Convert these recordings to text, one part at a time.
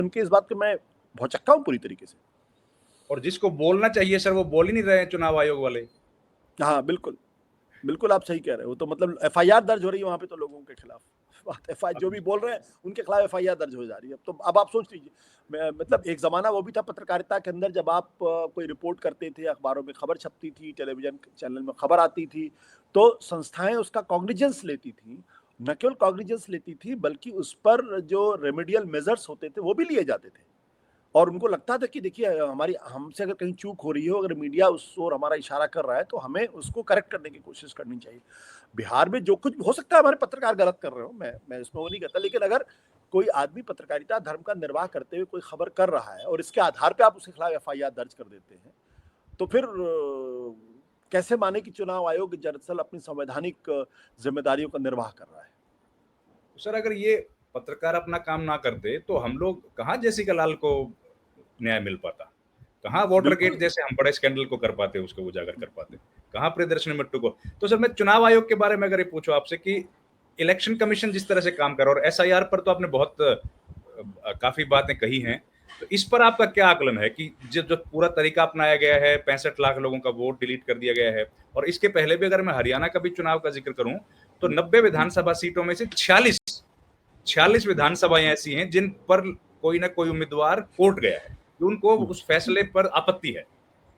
उनके इस बात को मैं भौचक्का हूँ पूरी तरीके से। और जिसको बोलना चाहिए सर वो बोल ही नहीं रहे हैं चुनाव आयोग वाले। हाँ बिल्कुल, बिल्कुल आप सही कह रहे हो। तो मतलब एफआईआर दर्ज हो रही है वहां पे तो लोगों के खिलाफ, एफआईआर जो भी बोल रहे हैं उनके खिलाफ एफआईआर दर्ज हो जा रही है। तो अब आप सोच लीजिए, मतलब एक जमाना वो भी था पत्रकारिता के अंदर, जब आप कोई रिपोर्ट करते थे, अखबारों में खबर छपती थी, टेलीविजन चैनल में खबर आती थी, तो संस्थाएं उसका कॉग्निजेंस लेती थी। न केवल कॉग्निजेंस लेती थी बल्कि उस पर जो रेमेडियल मेजर्स होते थे वो भी लिए जाते थे। और उनको लगता था कि देखिए हमारी हमसे अगर कहीं चूक हो रही हो, अगर मीडिया उस ओर हमारा इशारा कर रहा है तो हमें उसको करेक्ट करने की कोशिश करनी चाहिए। बिहार में जो कुछ हो सकता है हमारे पत्रकार गलत कर रहे हो, मैं इसमें वो नहीं कहता, लेकिन अगर कोई आदमी पत्रकारिता धर्म का निर्वाह करते हुए कोई खबर कर रहा है और इसके आधार पे आप उसके खिलाफ एफआईआर दर्ज कर देते हैं, तो फिर कैसे माने कि चुनाव आयोग दरअसल अपनी संवैधानिक जिम्मेदारियों का निर्वाह कर रहा है। सर अगर ये पत्रकार अपना काम ना करते तो हम लोग कहाँ जेसिका लाल को न्याय मिल पाता, कहाँ वाटर गेट बिल्कुल। जैसे हम बड़े स्कैंडल को कर पाते, उसको उजागर कर पाते, कहाँ प्रियदर्शनी मट्टू को। तो सर मैं चुनाव आयोग के बारे में अगर ये पूछूं आपसे कि इलेक्शन कमीशन जिस तरह से काम कर रहा है, और एसआईआर पर तो आपने बहुत काफी बातें कही हैं, तो इस पर आपका क्या आकलन है कि जो पूरा तरीका अपनाया गया है, 65 लाख लोगों का वोट डिलीट कर दिया गया है, और इसके पहले भी अगर मैं हरियाणा का भी चुनाव का जिक्र करूं तो 90 विधानसभा सीटों में से 46 विधानसभाएं ऐसी हैं जिन पर कोई ना कोई उम्मीदवार कोर्ट गया है, कि उनको उस फैसले पर आपत्ति है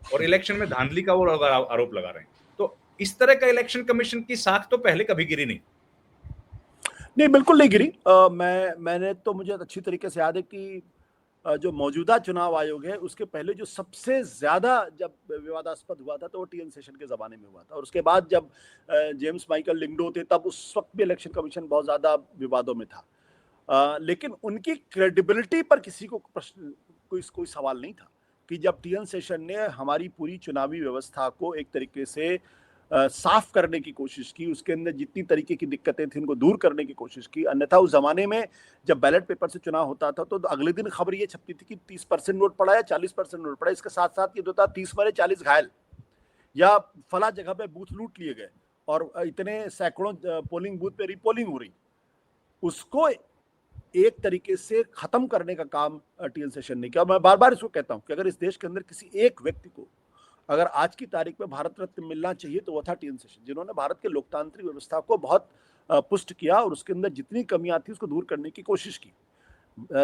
और इलेक्शन में धांधली का वो आरोप लगा रहे हैं। तो इस तरह का इलेक्शन कमीशन की साख तो पहले कभी गिरी नहीं। नहीं बिल्कुल नहीं गिरी। मैंने तो मुझे अच्छी तरीके से याद है कि जो मौजूदा चुनाव आयोग है उसके पहले जो सबसे ज्यादा जब विवादास्पद हुआ था तो वो टीएन सेशन के जमाने में हुआ था, और उसके बाद जब जेम्स माइकल लिंगडो थे तब उस वक्त भी इलेक्शन कमीशन बहुत ज्यादा विवादों में था। लेकिन उनकी क्रेडिबिलिटी पर किसी को प्रश्न, कोई सवाल नहीं था कि जब टीएन सेशन ने हमारी पूरी चुनावी व्यवस्था को एक तरीके से साफ करने की कोशिश की, उसके अंदर जितनी तरीके की दिक्कतें थी उनको दूर करने की कोशिश की। अन्यथा उस जमाने में जब बैलेट पेपर से चुनाव होता था तो अगले दिन खबर ये छपती थी कि 30% वोट पड़ा या 40% वोट पड़ा, इसके साथ साथ ये होता 30 मरे 40 घायल, या फला जगह पे बूथ लूट लिए गए और इतने सैकड़ों पोलिंग बूथ पे रिपोलिंग हो रही। उसको एक तरीके से खत्म करने का काम टीएन सेशन ने किया। मैं बार बार इसको कहता हूं कि अगर इस देश के अंदर किसी एक व्यक्ति को अगर आज की तारीख में भारत रत्न मिलना चाहिए तो वह था टीएन सेशन, जिन्होंने भारत के लोकतांत्रिक व्यवस्था को बहुत पुष्ट किया और उसके अंदर जितनी कमियां थी उसको दूर करने की कोशिश की।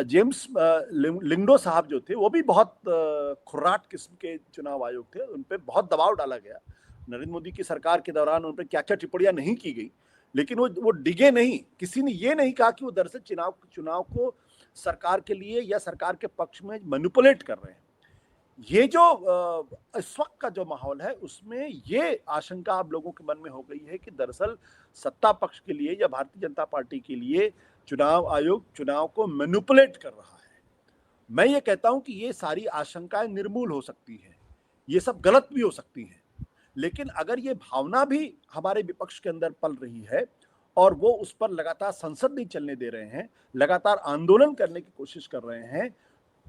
जेम्स लिंगडो साहब जो थे वो भी बहुत खुर्राट किस्म के चुनाव आयोग थे, उन पर बहुत दबाव डाला गया। नरेंद्र मोदी की सरकार के दौरान उन पर क्या क्या टिप्पणियां नहीं की गई, लेकिन वो डिगे नहीं। किसी ने ये नहीं कहा कि वो दरअसल चुनाव को सरकार के लिए या सरकार के पक्ष में मैनिपुलेट कर रहे हैं। ये जो इस वक्त का जो माहौल है उसमें ये आशंका आप लोगों के मन में हो गई है कि दरअसल सत्ता पक्ष के लिए या भारतीय जनता पार्टी के लिए चुनाव आयोग चुनाव को मैनिपुलेट कर रहा है। मैं ये कहता हूं कि ये सारी आशंकाएं निर्मूल हो सकती हैं, ये सब गलत भी हो सकती हैं, लेकिन अगर ये भावना भी हमारे विपक्ष के अंदर पल रही है और वो उस पर लगातार संसद नहीं चलने दे रहे हैं, लगातार आंदोलन करने की कोशिश कर रहे हैं,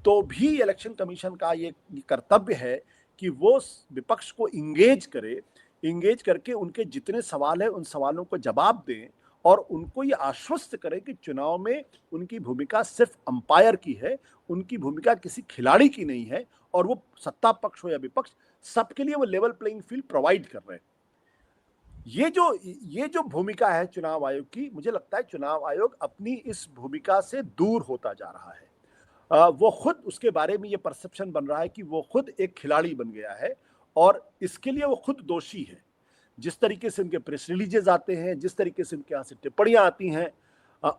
तो भी इलेक्शन कमीशन का ये कर्तव्य है कि वो विपक्ष को इंगेज करे, इंगेज करके उनके जितने सवाल हैं उन सवालों को जवाब दें और उनको ये आश्वस्त करें कि चुनाव में उनकी भूमिका सिर्फ अंपायर की है, उनकी भूमिका किसी खिलाड़ी की नहीं है, और वो सत्ता पक्ष हो या विपक्ष सबके लिए वो लेवल प्लेइंग फील्ड प्रोवाइड कर रहे हैं। ये जो भूमिका है चुनाव आयोग की, मुझे लगता है चुनाव आयोग अपनी इस भूमिका से दूर होता जा रहा है। वो खुद उसके बारे में ये परसेप्शन बन रहा है कि वो खुद एक खिलाड़ी बन गया है और इसके लिए वो खुद दोषी है। जिस तरीके से उनके प्रेस रिलीजेस आते हैं, जिस तरीके से उनके यहाँ से टिप्पणियां आती हैं,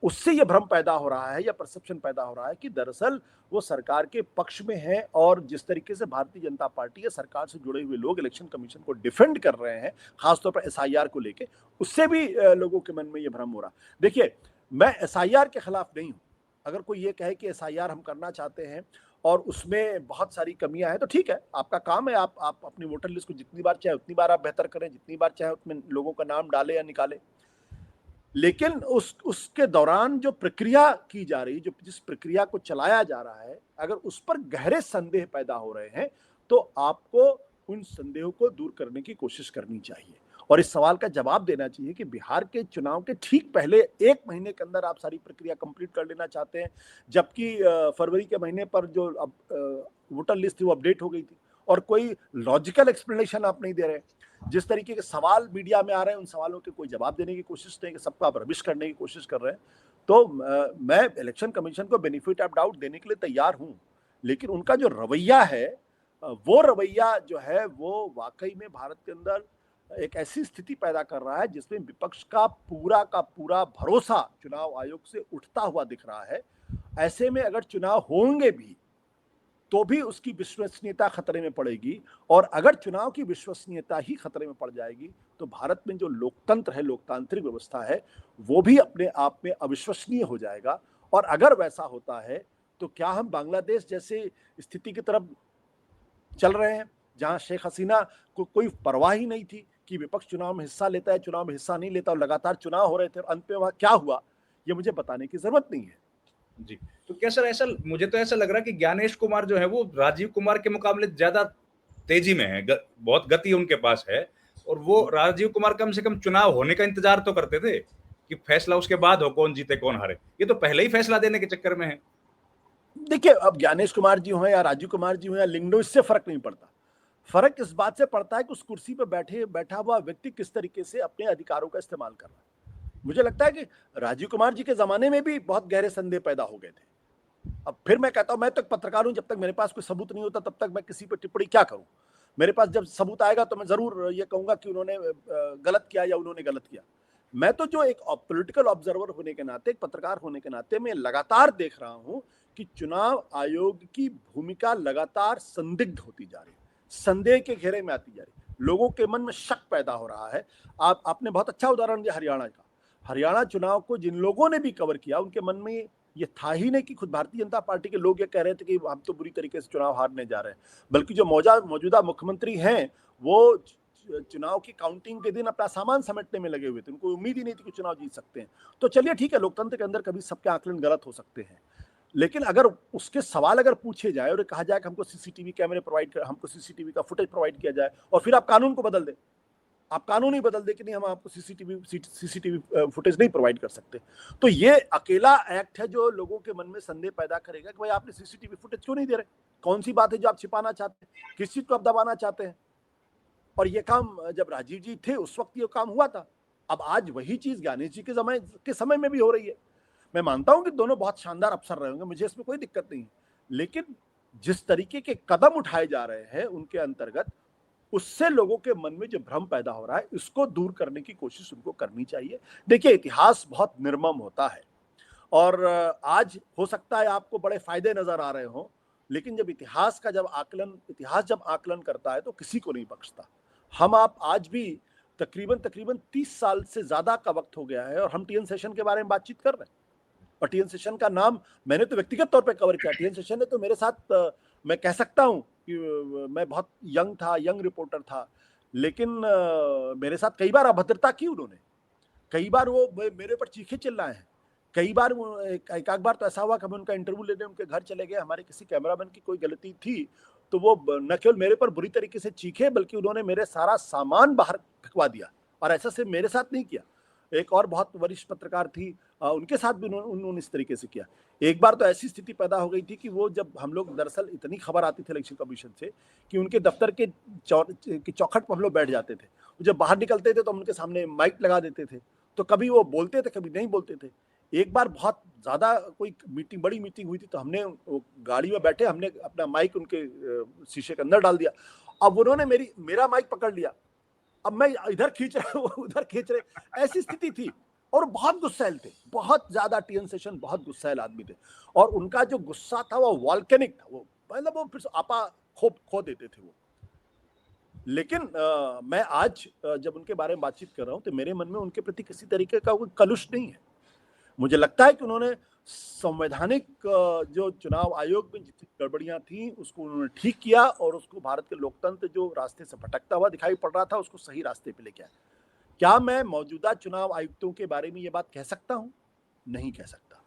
उससे ये भ्रम पैदा हो रहा है या परसेप्शन पैदा हो रहा है कि दरअसल वो सरकार के पक्ष में है, और जिस तरीके से भारतीय जनता पार्टी या सरकार से जुड़े हुए लोग इलेक्शन कमीशन को डिफेंड कर रहे हैं, खासतौर पर एसआईआर को लेके, उससे भी लोगों के मन में ये भ्रम हो रहा। देखिए, मैं एसआईआर के खिलाफ नहीं हूं। अगर कोई ये कहे कि एसआईआर हम करना चाहते हैं और उसमें बहुत सारी कमियां हैं तो ठीक है, आपका काम है, आप अपनी वोटर लिस्ट को जितनी बार चाहे उतनी बार आप बेहतर करें, जितनी बार चाहे उतने लोगों का नाम डालें या निकालें। लेकिन उसके दौरान जो प्रक्रिया की जा रही, जो जिस प्रक्रिया को चलाया जा रहा है, अगर उस पर गहरे संदेह पैदा हो रहे हैं तो आपको उन संदेहों को दूर करने की कोशिश करनी चाहिए। और इस सवाल का जवाब देना चाहिए कि बिहार के चुनाव के ठीक पहले 1 महीने के अंदर आप सारी प्रक्रिया कंप्लीट कर लेना चाहते हैं, जबकि फरवरी के महीने पर जो अब वोटर लिस्ट थी वो अपडेट हो गई थी, और कोई लॉजिकल एक्सप्लेनेशन आप नहीं दे रहे। जिस तरीके के सवाल मीडिया में आ रहे हैं, उन सवालों के कोई जवाब देने की कोशिश नहीं, सबको आप रबिश करने की कोशिश कर रहे हैं। तो मैं इलेक्शन कमीशन को बेनिफिट ऑफ डाउट देने के लिए तैयार हूं, लेकिन उनका जो रवैया है, वो रवैया जो है वो वाकई में भारत के अंदर एक ऐसी स्थिति पैदा कर रहा है जिसमें विपक्ष का पूरा भरोसा चुनाव आयोग से उठता हुआ दिख रहा है। ऐसे में अगर चुनाव होंगे भी तो भी उसकी विश्वसनीयता खतरे में पड़ेगी, और अगर चुनाव की विश्वसनीयता ही खतरे में पड़ जाएगी तो भारत में जो लोकतंत्र है, लोकतांत्रिक व्यवस्था है, वो भी अपने आप में अविश्वसनीय हो जाएगा। और अगर वैसा होता है तो क्या हम बांग्लादेश जैसे स्थिति की तरफ चल रहे हैं, जहां शेख हसीना को कोई परवाह ही नहीं थी कि विपक्ष चुनाव में हिस्सा लेता है, चुनाव में हिस्सा नहीं लेता, और लगातार चुनाव हो रहे थे, और अंत में वहां क्या हुआ ये मुझे बताने की जरूरत नहीं है। जी, तो क्या सर ऐसा, मुझे तो ऐसा लग रहा है कि ज्ञानेश कुमार जो है वो राजीव कुमार के मुकाबले ज्यादा तेजी में है, बहुत गति उनके पास है, और वो राजीव कुमार कम से कम चुनाव होने का इंतजार तो करते थे कि फैसला उसके बाद हो, कौन जीते कौन हारे। ये तो पहले ही फैसला देने के चक्कर में है। देखिए, अब ज्ञानेश कुमार जी हो या राजीव कुमार जी हो या लिंगडो, इससे फर्क नहीं पड़ता। फर्क इस बात से पड़ता है कि उस कुर्सी पर बैठा हुआ व्यक्ति किस तरीके से अपने अधिकारों का इस्तेमाल कर रहा है। मुझे लगता है कि राजीव कुमार जी के जमाने में भी बहुत गहरे संदेह पैदा हो गए थे। अब फिर मैं कहता हूं, मैं तो पत्रकार हूं, जब तक मेरे पास कोई सबूत नहीं होता तब तक मैं किसी पर टिप्पणी क्या करूं। मेरे पास जब सबूत आएगा तो मैं जरूर ये कहूंगा कि उन्होंने गलत किया या उन्होंने गलत किया। मैं तो जो एक पॉलिटिकल ऑब्जर्वर होने के नाते, एक पत्रकार होने के नाते, मैं लगातार देख रहा हूं कि चुनाव आयोग की भूमिका लगातार संदिग्ध होती जा रही है, संदेह के घेरे में आती जा रही है, लोगों के मन में शक पैदा हो रहा है। आपने बहुत अच्छा उदाहरण दिया हरियाणा का। हरियाणा चुनाव को जिन लोगों ने भी कवर किया, उनके मन में ये था ही नहीं कि खुद भारतीय जनता पार्टी के लोग ये कह रहे थे कि हम तो बुरी तरीके से चुनाव हारने जा रहे हैं, बल्कि जो मौजूदा मुख्यमंत्री हैं वो चुनाव की काउंटिंग के दिन अपना सामान समेटने में लगे हुए थे। उनको उम्मीद ही नहीं थी कि चुनाव जीत सकते हैं। तो चलिए ठीक है, लोकतंत्र के अंदर कभी सबके आकलन गलत हो सकते हैं, लेकिन अगर उसके सवाल अगर पूछे जाए और कहा जाए कि हमको सीसीटीवी कैमरे प्रोवाइड कर, हमको सीसीटीवी का फुटेज प्रोवाइड किया जाए, और फिर आप कानून को बदल दें, आप कानून ही बदल दे कि नहीं हम आपको सीसीटीवी फुटेज नहीं प्रोवाइड कर सकते, तो ये अकेला एक्ट है जो लोगों के मन में संदेह पैदा करेगा कि भाई आपने सीसीटीवी फुटेज क्यों नहीं दे रहे, कौन सी बात है जो आप छिपाना चाहते हैं, किस चीज को आप दबाना चाहते हैं। और ये काम जब राजीव जी थे उस वक्त ये काम हुआ था। अब आज वही चीज ज्ञानेश जी के समय में भी हो रही है। मैं मानता हूं कि दोनों बहुत शानदार अफसर रहे होंगे, मुझे इसमें कोई दिक्कत नहीं है, लेकिन जिस तरीके के कदम उठाए जा रहे हैं उनके अंतर्गत, उससे लोगों के मन में जो भ्रम पैदा हो रहा है, इसको दूर करने की कोशिश उनको करनी चाहिए। देखिए, इतिहास बहुत निर्मम होता है, और आज हो सकता है आपको बड़े फायदे नजर आ रहे हो, लेकिन जब इतिहास जब आकलन करता है तो किसी को नहीं बख्शता। हम आप आज भी तकरीबन 30 साल से ज्यादा का वक्त हो गया है और हम टीएन सेशन के बारे में बातचीत कर रहे हैं, और टीएन सेशन का नाम मैंने तो व्यक्तिगत तौर पे कवर किया। टीएन सेशन ने तो मेरे साथ, मैं कह सकता हूं कि मैं बहुत यंग रिपोर्टर था, लेकिन मेरे साथ कई बार अभद्रता की उन्होंने, कई बार वो मेरे ऊपर चीखे चिल्लाए हैं, कई बार एक बार तो ऐसा हुआ कि हम उनका इंटरव्यू लेने उनके घर चले गए, हमारे किसी कैमरामैन की कोई गलती थी, तो वो न केवल मेरे पर बुरी तरीके से चीखे, बल्कि उन्होंने मेरे सारा सामान बाहर फेंकवा दिया, और ऐसा सिर्फ मेरे साथ नहीं किया, एक और बहुत वरिष्ठ पत्रकार थी, उनके साथ भी उन्होंने इस तरीके से किया। एक बार तो ऐसी स्थिति पैदा हो गई थी कि वो, जब हम लोग, दरअसल इतनी खबर आती थी इलेक्शन कमीशन से कि उनके दफ्तर के चौखट पर हम लोग बैठ जाते थे, जब बाहर निकलते थे तो हम उनके सामने माइक लगा देते थे, तो कभी वो बोलते थे कभी नहीं बोलते थे। एक बार बहुत ज्यादा कोई बड़ी मीटिंग हुई थी, तो हमने गाड़ी में बैठे, हमने अपना माइक उनके शीशे के अंदर डाल दिया। अब उन्होंने मेरा माइक पकड़ लिया, अब मैं इधर खींच रहा हूँ, उधर खींच रहे, ऐसी स्थिति थी। और बहुत गुस्सैल थे, बहुत ज्यादा टीएन सेशन बहुत गुस्सैल आदमी थे, और उनका जो गुस्सा था वो वॉल्केनिक था, वो मतलब वो फिर आपा खो देते थे वो। लेकिन मैं आज जब उनके बारे में बातचीत कर रहा हूं तो मेरे मन में उनके प्रति किसी तरीके का कोई कलुष नहीं है। मुझे लगता है कि उन्होंने संवैधानिक जो चुनाव आयोग में जितनी गड़बड़ियां थी उसको उन्होंने ठीक किया, और उसको भारत के लोकतंत्र जो रास्ते से भटकता हुआ दिखाई पड़ रहा था उसको सही रास्ते पे लेके आया। क्या मैं मौजूदा चुनाव आयुक्तों के बारे में ये बात कह सकता हूं? नहीं कह सकता।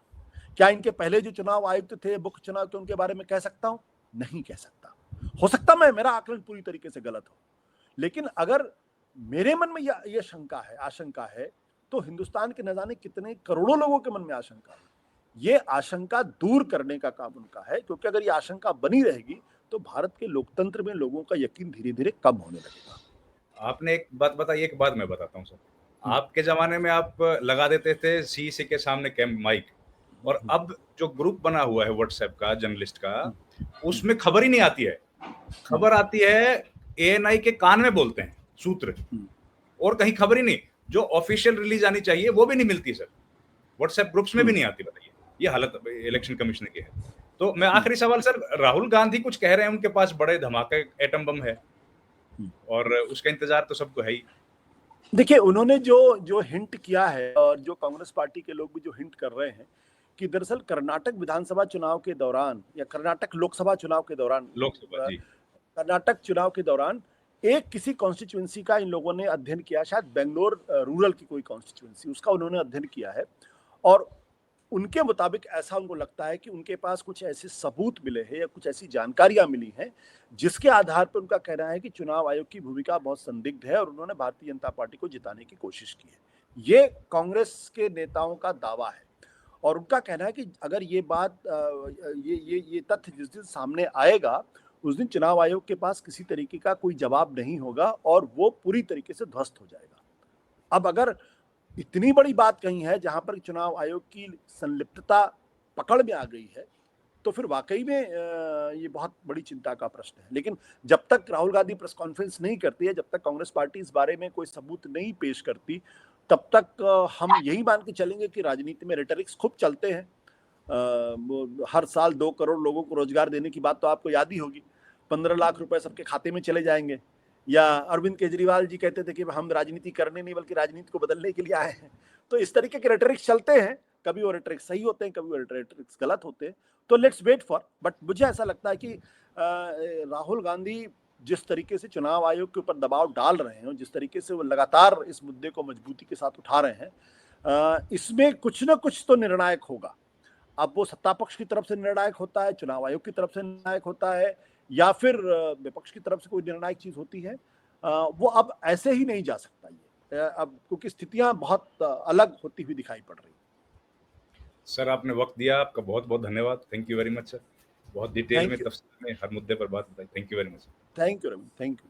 क्या इनके पहले जो चुनाव आयुक्त थे, मुख्य चुनाव के, उनके बारे में कह सकता हूं? नहीं कह सकता। हो सकता मेरा आकलन पूरी तरीके से गलत हो, लेकिन अगर मेरे मन में यह शंका है, आशंका है, तो हिंदुस्तान के न जाने कितने करोड़ों लोगों के मन में आशंका है। ये आशंका दूर करने का काम उनका है, क्योंकि अगर ये आशंका बनी रहेगी तो भारत के लोकतंत्र में लोगों का यकीन धीरे-धीरे कम होने लगेगा। आपने एक बात बताई, एक बात मैं बताता हूँ सर। हुँ, आपके ज़माने में आप लगा देते थे शीशे के सामने माइक, हुँ, और हुँ, अब जो ग्रुप बना हुआ है व्हाट्सएप का, जर्नलिस्ट का, हुँ, हुँ, उसमें खबर ही नहीं आती है। हुँ, खबर आती है एएनआई के कान में बोलते हैं सूत्र, हुँ, और कहीं खबर ही नहीं। जो ऑफिशियल रिलीज आनी चाहिए वो भी नहीं मिलती सर, व्हाट्सएप ग्रुप्स में भी हुँ, नहीं आती। बताइए, ये हालत इलेक्शन कमीशन की है। तो मैं हुँ, आखिरी सवाल सर, राहुल गांधी कुछ कह रहे हैं, उनके पास बड़े धमाके एटम बम है, हुँ। और उसका इंतजार तो सबको है ही। देखिए, उन्होंने जो जो हिंट किया है और जो कांग्रेस पार्टी के लोग भी जो हिंट कर रहे हैं कि दरअसल कर्नाटक विधानसभा चुनाव के दौरान या कर्नाटक लोकसभा चुनाव के दौरान, लोकसभा जी। कर्नाटक चुनाव के दौरान एक किसी कॉन्स्टिट्यूएंसी का इन लोगों ने अध्ययन किया, शायद बेंगलोर रूरल की कोई कॉन्स्टिट्यूएंसी, उसका उन्होंने अध्ययन किया है। और उनके मुताबिक ऐसा उनको लगता है कि उनके पास कुछ ऐसे सबूत मिले हैं या कुछ ऐसी जानकारियां मिली हैं जिसके आधार पर उनका कहना है कि चुनाव आयोग की भूमिका बहुत संदिग्ध है और उन्होंने भारतीय जनता पार्टी को जिताने की कोशिश की है। ये कांग्रेस के नेताओं का दावा है और उनका कहना है कि अगर ये बात ये तथ्य जिस दिन सामने आएगा उस दिन चुनाव आयोग के पास किसी तरीके का कोई जवाब नहीं होगा और वो पूरी तरीके से ध्वस्त हो जाएगा। अब अगर इतनी बड़ी बात कही है जहां पर चुनाव आयोग की संलिप्तता पकड़ में आ गई है तो फिर वाकई में ये बहुत बड़ी चिंता का प्रश्न है। लेकिन जब तक राहुल गांधी प्रेस कॉन्फ्रेंस नहीं करती है, जब तक कांग्रेस पार्टी इस बारे में कोई सबूत नहीं पेश करती, तब तक हम यही मान के चलेंगे कि राजनीति में रेटरिक्स खूब चलते हैं। हर साल 2 करोड़ लोगों को रोजगार देने की बात तो आपको याद ही होगी। 15 लाख रुपए सबके खाते में चले जाएंगे। या अरविंद केजरीवाल जी कहते थे कि हम राजनीति करने नहीं बल्कि राजनीति को बदलने के लिए आए हैं। तो इस तरीके के रेटरिक्स चलते हैं। कभी वो रेटरिक्स सही होते हैं, कभी वो रेटरिक्स गलत होते हैं। तो लेट्स वेट फॉर, बट मुझे ऐसा लगता है कि राहुल गांधी जिस तरीके से चुनाव आयोग के ऊपर दबाव डाल रहे हैं, जिस तरीके से वो लगातार इस मुद्दे को मजबूती के साथ उठा रहे हैं, इसमें कुछ ना कुछ तो निर्णायक होगा। अब वो सत्ता पक्ष की तरफ से निर्णायक होता है, चुनाव आयोग की तरफ से निर्णायक होता है, या फिर विपक्ष की तरफ से कोई निर्णायक चीज होती है, वो अब ऐसे ही नहीं जा सकता ये, अब क्योंकि स्थितियां बहुत अलग होती हुई दिखाई पड़ रही। सर आपने वक्त दिया, आपका बहुत बहुत धन्यवाद। Thank you very much sir. बहुत डिटेल में, थैंक यू, तफसील में हर मुद्दे पर बात बताई। Thank you very much. Thank you Ravi, thank you.